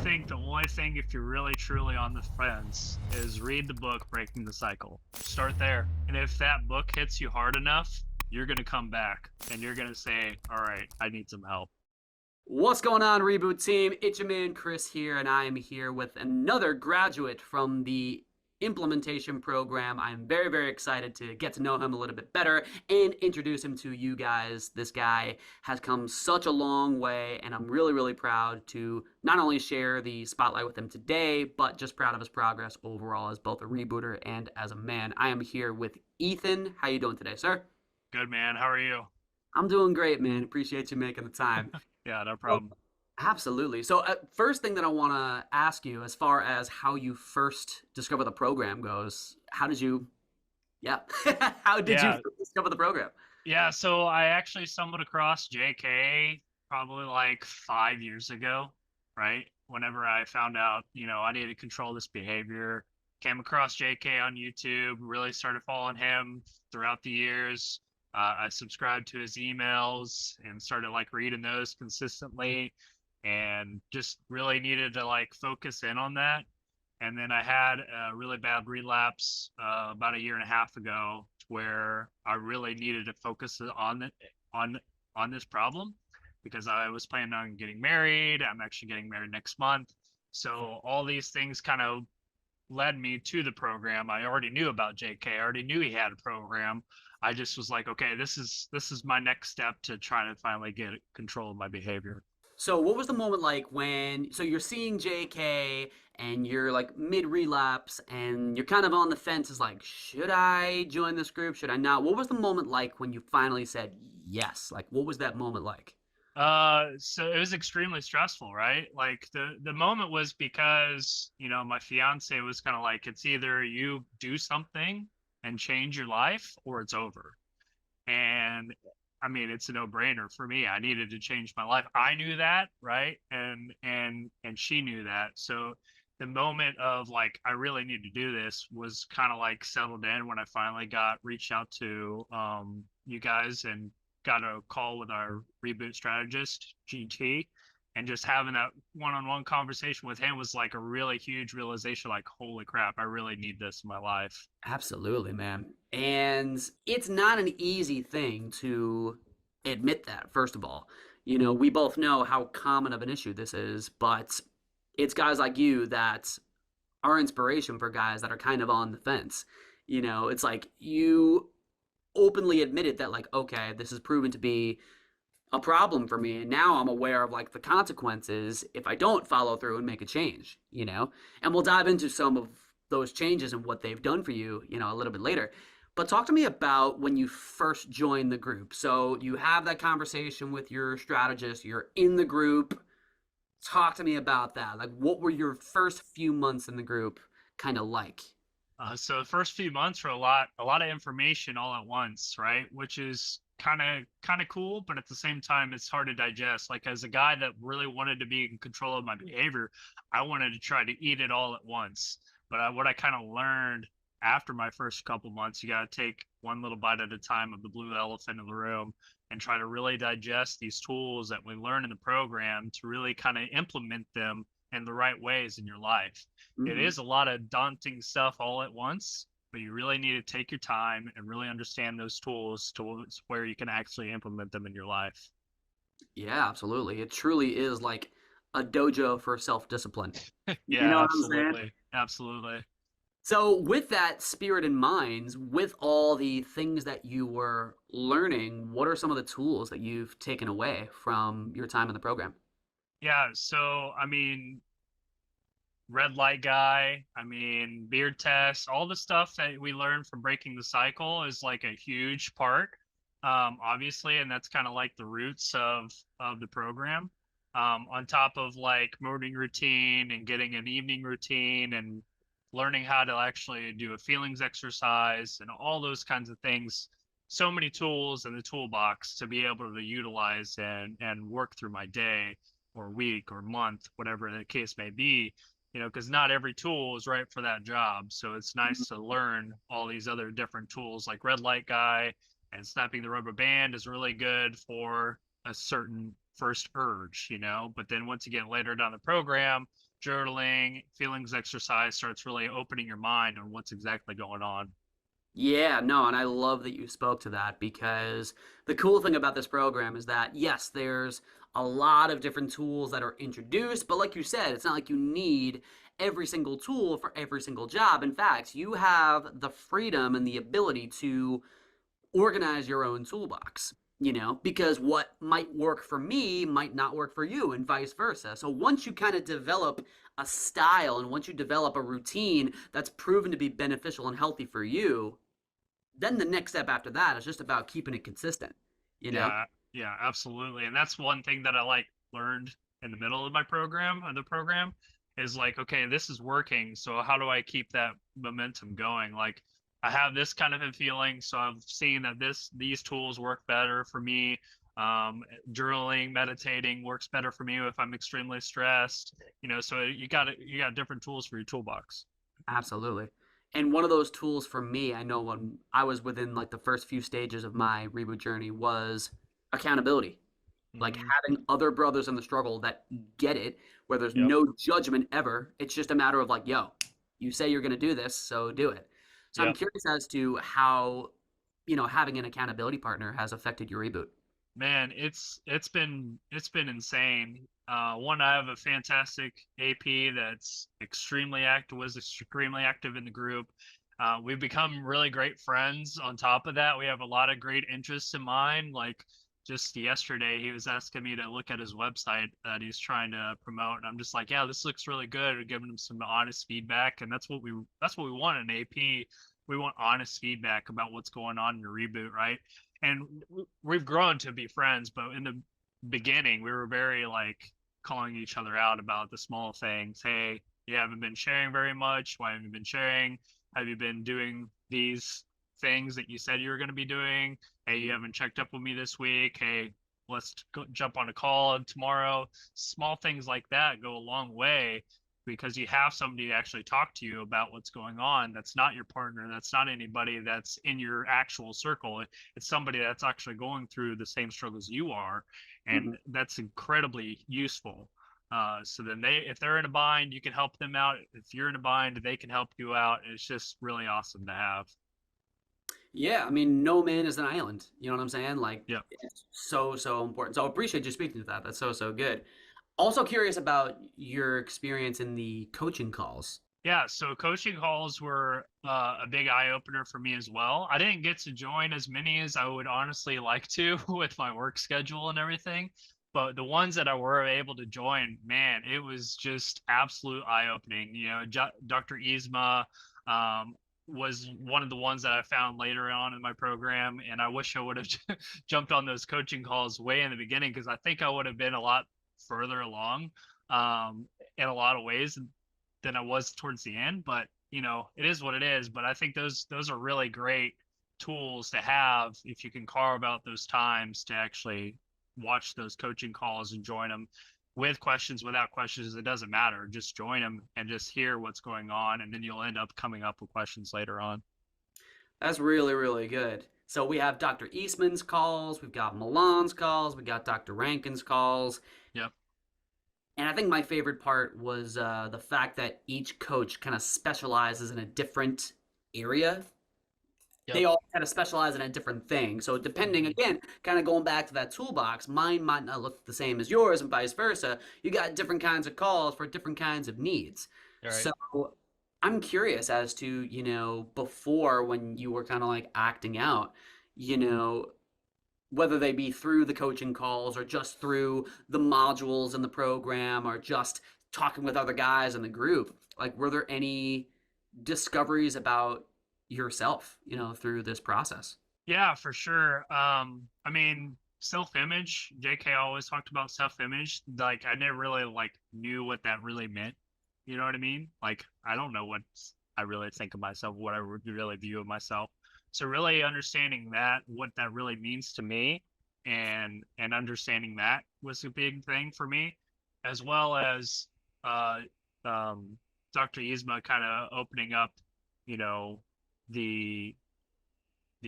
think the only thing, if you're really truly on the fence, is read the book Breaking the Cycle. Start there. And if that book hits you hard enough, you're going to come back and you're going to say, all right, I need some help. What's going on, Reboot Team? It's your man Chris here, and I am here with another graduate from the implementation program. I'm very, very excited to get to know him a little bit better and introduce him to you guys. This guy has come such a long way, and I'm really, really proud to not only share the spotlight with him today, but just proud of his progress overall as both a rebooter and as a man. I am here with Ethan. How you doing today, sir? Good, man. How are you? I'm doing great, man. Appreciate you making the time. Yeah, no So, problem. absolutely. So, first thing that I want to ask you, as far as how you first discover the program goes, how did you, yeah, how did you Yeah, first discover the program? yeah. So I actually stumbled across JK probably like 5 years ago, right? Whenever I found out, I needed to control this behavior, came across JK on YouTube, really started following him throughout the years. I subscribed to his emails and started like reading those consistently and just really needed to like focus in on that. And then I had a really bad relapse about a year and a half ago, where I really needed to focus on it on this problem because I was planning on getting married. I'm actually getting married next month, so all these things kind of led me to the program. I already knew about JK. I already knew he had a program. I just was like, okay, this is my next step to try to finally get control of my behavior. So, what was the moment like when, so you're seeing JK and you're like mid relapse and you're kind of on the fence, is like, should I join this group? Should I not? What was the moment like when you finally said yes? Like, what was that moment like? So it was extremely stressful, right? Like the moment was because, my fiance was kind of like, it's either you do something and change your life or it's over. And I mean, it's a no-brainer for me. I needed to change my life. I knew that, right? And she knew that. So the moment of like, I really need to do this was kind of like settled in when I finally got reached out to you guys and got a call with our reboot strategist, GT, and just having that one-on-one conversation with him was like a really huge realization, like, holy crap, I really need this in my life. Absolutely, man. And it's not an easy thing to admit that, first of all. We both know how common of an issue this is, but it's guys like you that are inspiration for guys that are kind of on the fence. It's like you openly admitted that, like, okay, this has proven to be a problem for me, and now I'm aware of like the consequences if I don't follow through and make a change. And we'll dive into some of those changes and what they've done for you, a little bit later. But talk to me about when you first joined the group. So you have that conversation with your strategist, you're in the group. Talk to me about that. Like, what were your first few months in the group kind of like? So the first few months were a lot of information all at once, right? Which is kind of cool, but at the same time, it's hard to digest. Like, as a guy that really wanted to be in control of my behavior, I wanted to try to eat it all at once. But what I kind of learned after my first couple months, you got to take one little bite at a time of the blue elephant in the room and try to really digest these tools that we learn in the program to really kind of implement them in the right ways in your life. It Mm-hmm. is a lot of daunting stuff all at once, but you really need to take your time and really understand those tools to where you can actually implement them in your life. Yeah, absolutely. It truly is like a dojo for self discipline. You know Yeah, what I'm saying? absolutely. Absolutely. So, with that spirit in mind, with all the things that you were learning, what are some of the tools that you've taken away from your time in the program? Yeah. So, I mean, red light guy, I mean, beard tests, all the stuff that we learned from breaking the cycle is like a huge part, obviously, and that's kind of like the roots of the program. On top of like morning routine and getting an evening routine and learning how to actually do a feelings exercise and all those kinds of things. So many tools in the toolbox to be able to utilize and work through my day or week or month, whatever the case may be, because not every tool is right for that job. So it's nice to learn all these other different tools like red light guy and snapping the rubber band is really good for a certain first urge, but then once you get later down the program, journaling, feelings exercise starts really opening your mind on what's exactly going on. Yeah, no, and I love that you spoke to that because the cool thing about this program is that, yes, there's a lot of different tools that are introduced, but like you said, it's not like you need every single tool for every single job. In fact, you have the freedom and the ability to organize your own toolbox, because what might work for me might not work for you and vice versa. So once you kind of develop a style and once you develop a routine that's proven to be beneficial and healthy for you, then the next step after that is just about keeping it consistent, you know? Yeah, yeah, absolutely. And that's one thing that I like learned in the middle of the program is like, okay, this is working. So how do I keep that momentum going? Like I have this kind of a feeling, so I've seen that these tools work better for me. Journaling, meditating works better for me if I'm extremely stressed. So you got different tools for your toolbox. Absolutely. And one of those tools for me, I know when I was within like the first few stages of my reboot journey was accountability. Like Hmm. having other brothers in the struggle that get it, where there's Yep. no judgment ever. It's just a matter of like, yo, you say you're going to do this, so do it. So I'm Yep. curious as to how, having an accountability partner has affected your reboot. Man, it's been insane. One, I have a fantastic AP that's was extremely active in the group. We've become really great friends. On top of that, we have a lot of great interests in mind. Like just yesterday, he was asking me to look at his website that he's trying to promote, and I'm just like, yeah, this looks really good. We're giving him some honest feedback, and that's what we want in AP. We want honest feedback about what's going on in the reboot, right? And we've grown to be friends, but in the beginning we were very like calling each other out about the small things. Hey, you haven't been sharing very much. Why haven't you been sharing? Have you been doing these things that you said you were going to be doing? Hey, you haven't checked up with me this week. Hey, let's jump on a call tomorrow. Small things like that go a long way because you have somebody to actually talk to you about what's going on. That's not your partner. That's not anybody that's in your actual circle. It's somebody that's actually going through the same struggles you are, Mhm. and that's incredibly useful. So then if they're in a bind, you can help them out. If you're in a bind, they can help you out. It's just really awesome to have. Yeah, I mean, no man is an island. You know what I'm saying? Like, Yep. it's so, so important. So I appreciate you speaking to that. That's so, so good. Also curious about your experience in the coaching calls. Yeah, so coaching calls were a big eye opener for me as well. I didn't get to join as many as I would honestly like to with my work schedule and everything, but the ones that I were able to join, man, it was just absolute eye opening. Dr. Yzma was one of the ones that I found later on in my program, and I wish I would have jumped on those coaching calls way in the beginning because I think I would have been a lot further along in a lot of ways than I was towards the end. But it is what it is. But I think those are really great tools to have if you can carve out those times to actually watch those coaching calls and join them with questions, without questions. It doesn't matter. Just join them and just hear what's going on, and then you'll end up coming up with questions later on. That's really, really good. So we have Dr. Eastman's calls, we've got Milan's calls, we got Dr. Rankin's calls. Yep. And I think my favorite part was the fact that each coach kind of specializes in a different area. Yep. They all kind of specialize in a different thing. So depending, Hmm. again, kind of going back to that toolbox, mine might not look the same as yours and vice versa. You got different kinds of calls for different kinds of needs. All right. So I'm curious as to, before when you were kind of like acting out, you know, whether they be through the coaching calls or just through the modules in the program or just talking with other guys in the group, like were there any discoveries about yourself, through this process? Yeah, for sure. I mean, self-image. JK always talked about self-image. Like, I never really like knew what that really meant. You know what I mean? Like, I don't know what I really think of myself, what I would really view of myself. So really understanding that, what that really means to me, and understanding that was a big thing for me, as well as uh, um, Dr. Yzma kind of opening up, you know, the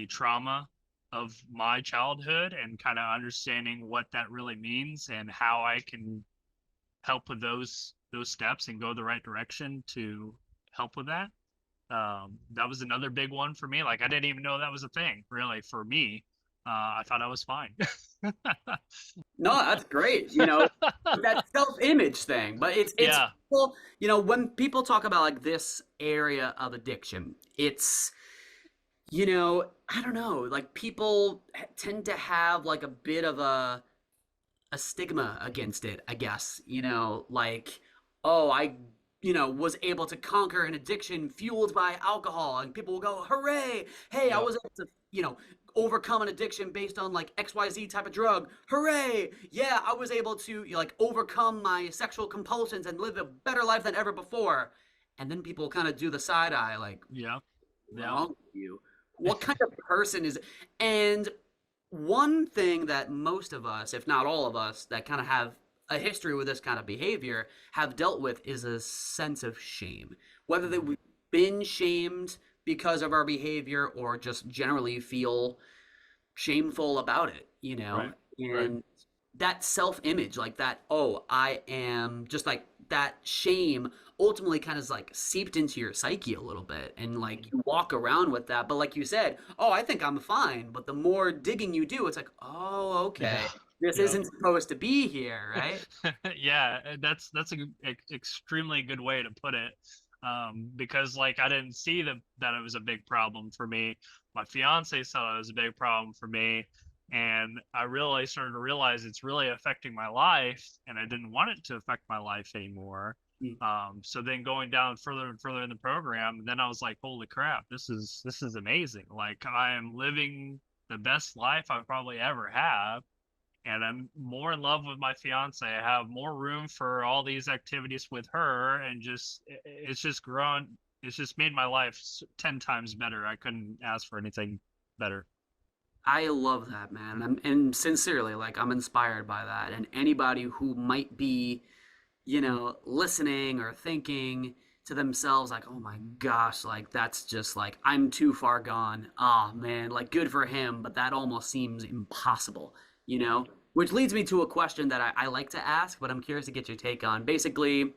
trauma of my childhood and kind of understanding what that really means and how I can help with those those steps and go the right direction to help with that. That was another big one for me. Like I didn't even know that was a thing really for me. I thought I was fine. No, that's great. You know, that self-image thing. But it's Yeah. well, you know, when people talk about like this area of addiction, it's you know, I don't know, like people tend to have like a bit of a stigma against it, I guess. You know, like, oh, I, you know, was able to conquer an addiction fueled by alcohol, and people will go, hooray! Hey, I Yep. was able to, you know, overcome an addiction based on like XYZ type of drug. Hooray! Yeah, I was able to like overcome my sexual compulsions and live a better life than ever before. And then people kind of do the side eye, like, Yep. Yep. wrong with you? What kind of person is? And one thing that most of us, if not all of us, that kind of have a history with this kind of behavior have dealt with is a sense of shame. Whether that Mhm. we've been shamed because of our behavior or just generally feel shameful about it, you know? Right. Right. And that self-image, like that, oh, I am just like that shame ultimately kind of like seeped into your psyche a little bit. And like Mhm. you walk around with that. But like you said, oh, I think I'm fine. But the more digging you do, it's like, oh, Yeah. okay. This Yep. isn't supposed to be here, right? Yeah, that's a extremely good way to put it. Because like I didn't see that it was a big problem for me. My fiance saw it was a big problem for me, and I really started to realize it's really affecting my life, and I didn't want it to affect my life anymore. Mm. So then going down further and further in the program, then I was like, holy crap, this is amazing. Like I am living the best life I probably ever have, and I'm more in love with my fiance. I have more room for all these activities with her, and it's just grown. It's just made my life 10 times better. I couldn't ask for anything better. I love that, man. And sincerely, like I'm inspired by that. And anybody who might be listening or thinking to themselves like, "Oh my gosh, like that's just like I'm too far gone." Oh man, like good for him, but that almost seems impossible, you know? Which leads me to a question that I like to ask, but I'm curious to get your take on. Basically,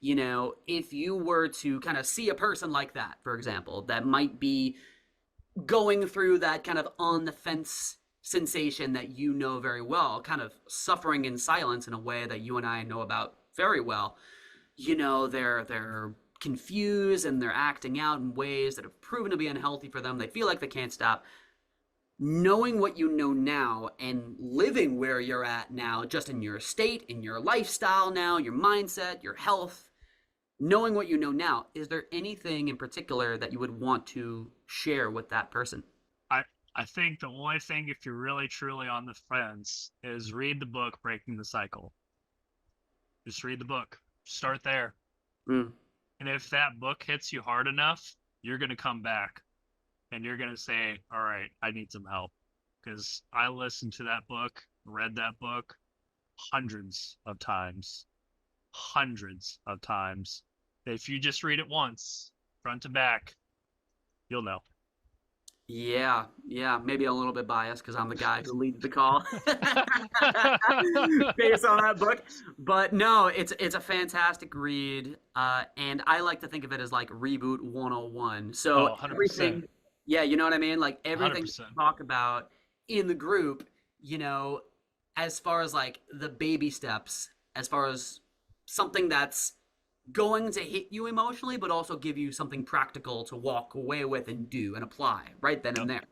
if you were to kind of see a person like that, for example, that might be going through that kind of on the fence sensation that you know very well, kind of suffering in silence in a way that you and I know about very well. They're confused and they're acting out in ways that have proven to be unhealthy for them. They feel like they can't stop. Knowing what you know now and living where you're at now, just in your state, in your lifestyle now, your mindset, your health, knowing what you know now, is there anything in particular that you would want to share with that person? I I think the only thing, if you're really truly on the fence, is read the book Breaking the Cycle. Just read the book. Start there. Mm. And if that book hits you hard enough, you're gonna come back and you're going to say, all right, I need some help. Because I listened to that book, read that book hundreds of times, hundreds of times. If you just read it once, front to back, you'll know. Yeah, yeah, maybe a little bit biased because I'm the guy who leads the call based on that book. But no, it's a fantastic read, and I like to think of it as like reboot 101. Oh, So 100%. everything, yeah, you know what I mean? Like everything we 100%. talk about in the group, as far as like the baby steps, as far as something that's going to hit you emotionally, but also give you something practical to walk away with and do and apply right then and Yep. there.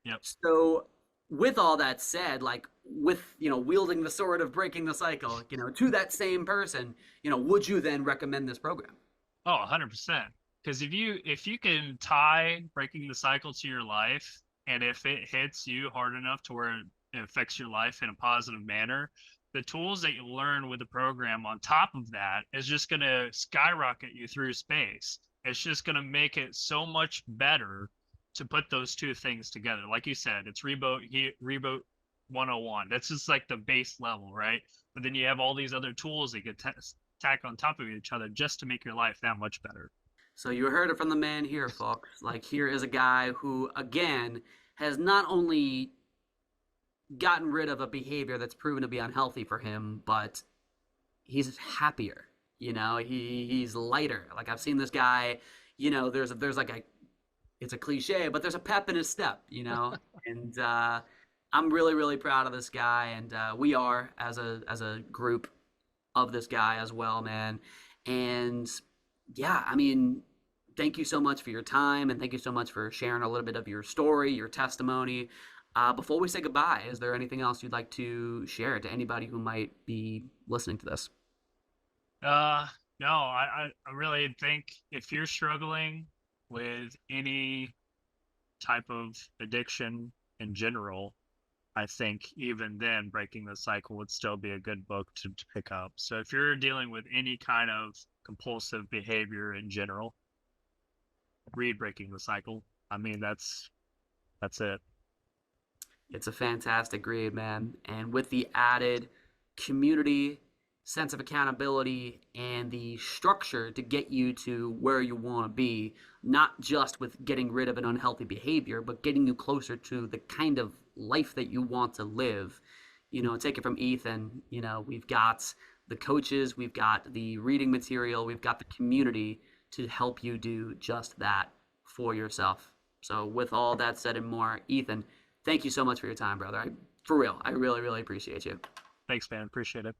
Yep. So, with all that said, like with wielding the sword of breaking the cycle, to that same person, would you then recommend this program? Oh, 100%. Because if you can tie breaking the cycle to your life, and if it hits you hard enough to where it affects your life in a positive manner, the tools that you learn with the program on top of that is just going to skyrocket you through space. It's just going to make it so much better to put those two things together. Like you said, it's reboot 101. That's just like the base level, right? But then you have all these other tools that you can tack on top of each other just to make your life that much better. So you heard it from the man here, folks. Like here is a guy who, again, has not only gotten rid of a behavior that's proven to be unhealthy for him, but he's happier. He's lighter. Like I've seen this guy. There's like a it's a cliche, but there's a pep in his step. And I'm really really proud of this guy, and we are as a group of this guy as well, man. And yeah, I mean, thank you so much for your time, and thank you so much for sharing a little bit of your story, your testimony. Before we say goodbye, is there anything else you'd like to share to anybody who might be listening to this? Uh, no, I really think if you're struggling with any type of addiction in general, I think even then, Breaking the Cycle would still be a good book to pick up. So if you're dealing with any kind of compulsive behavior in general, read Breaking the Cycle. I mean, that's it. It's a fantastic read, man. And with the added community, sense of accountability, and the structure to get you to where you want to be, not just with getting rid of an unhealthy behavior, but getting you closer to the kind of life that you want to live. Take it from Ethan. We've got the coaches, we've got the reading material, we've got the community to help you do just that for yourself. So, with all that said and more, Ethan, thank you so much for your time, brother. For real, I really, really appreciate you. Thanks, man. Appreciate it.